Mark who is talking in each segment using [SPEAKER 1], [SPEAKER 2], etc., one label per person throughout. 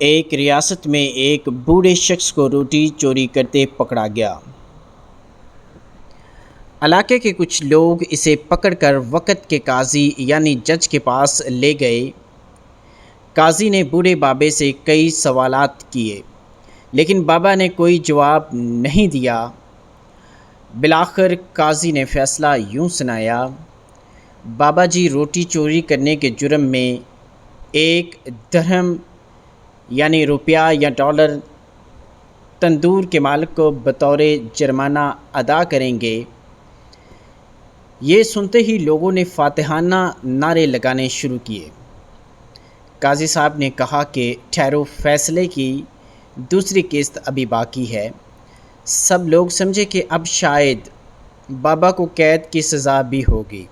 [SPEAKER 1] ایک ریاست میں ایک بوڑھے شخص کو روٹی چوری کرتے پکڑا گیا۔ علاقے کے کچھ لوگ اسے پکڑ کر وقت کے قاضی یعنی جج کے پاس لے گئے۔ قاضی نے بوڑھے بابے سے کئی سوالات کیے لیکن بابا نے کوئی جواب نہیں دیا۔ بالآخر قاضی نے فیصلہ یوں سنایا، بابا جی روٹی چوری کرنے کے جرم میں 1 درہم یعنی روپیہ یا ڈالر تندور کے مالک کو بطور جرمانہ ادا کریں گے۔ یہ سنتے ہی لوگوں نے فاتحانہ نعرے لگانے شروع کیے۔ قاضی صاحب نے کہا کہ ٹھہرو، فیصلے کی دوسری قسط ابھی باقی ہے۔ سب لوگ سمجھے کہ اب شاید بابا کو قید کی سزا بھی ہوگی،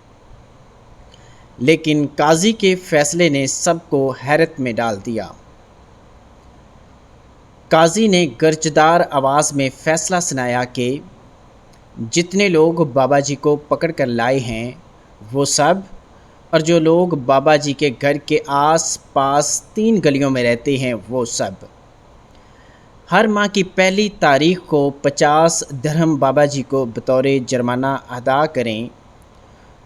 [SPEAKER 1] لیکن قاضی کے فیصلے نے سب کو حیرت میں ڈال دیا۔ قاضی نے گرجدار آواز میں فیصلہ سنایا کہ جتنے لوگ بابا جی کو پکڑ کر لائے ہیں وہ سب، اور جو لوگ بابا جی کے گھر کے آس پاس 3 گلیوں میں رہتے ہیں وہ سب، ہر ماہ کی پہلی تاریخ کو 50 درہم بابا جی کو بطور جرمانہ ادا کریں۔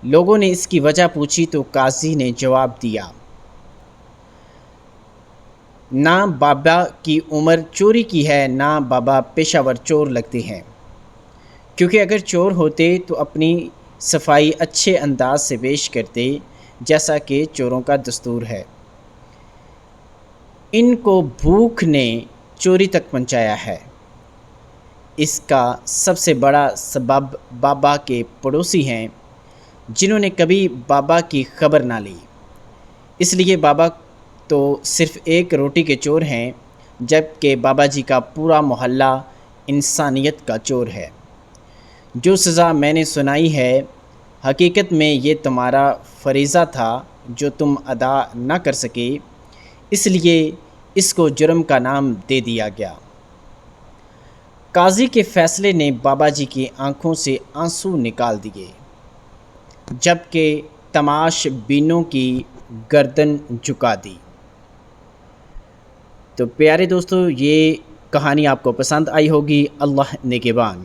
[SPEAKER 1] لوگوں نے اس کی وجہ پوچھی تو قاضی نے جواب دیا، نہ بابا کی عمر چوری کی ہے، نہ بابا پیشہ ور چور لگتے ہیں، کیونکہ اگر چور ہوتے تو اپنی صفائی اچھے انداز سے پیش کرتے جیسا کہ چوروں کا دستور ہے۔ ان کو بھوک نے چوری تک پہنچایا ہے۔ اس کا سب سے بڑا سبب بابا کے پڑوسی ہیں جنہوں نے کبھی بابا کی خبر نہ لی، اس لیے بابا تو صرف ایک روٹی کے چور ہیں، جبکہ بابا جی کا پورا محلہ انسانیت کا چور ہے۔ جو سزا میں نے سنائی ہے، حقیقت میں یہ تمہارا فریضہ تھا جو تم ادا نہ کر سکے، اس لیے اس کو جرم کا نام دے دیا گیا۔ قاضی کے فیصلے نے بابا جی کی آنکھوں سے آنسو نکال دیے، جبکہ تماش بینوں کی گردن جھکا دی۔ تو پیارے دوستو، یہ کہانی آپ کو پسند آئی ہوگی۔ اللہ نگہبان۔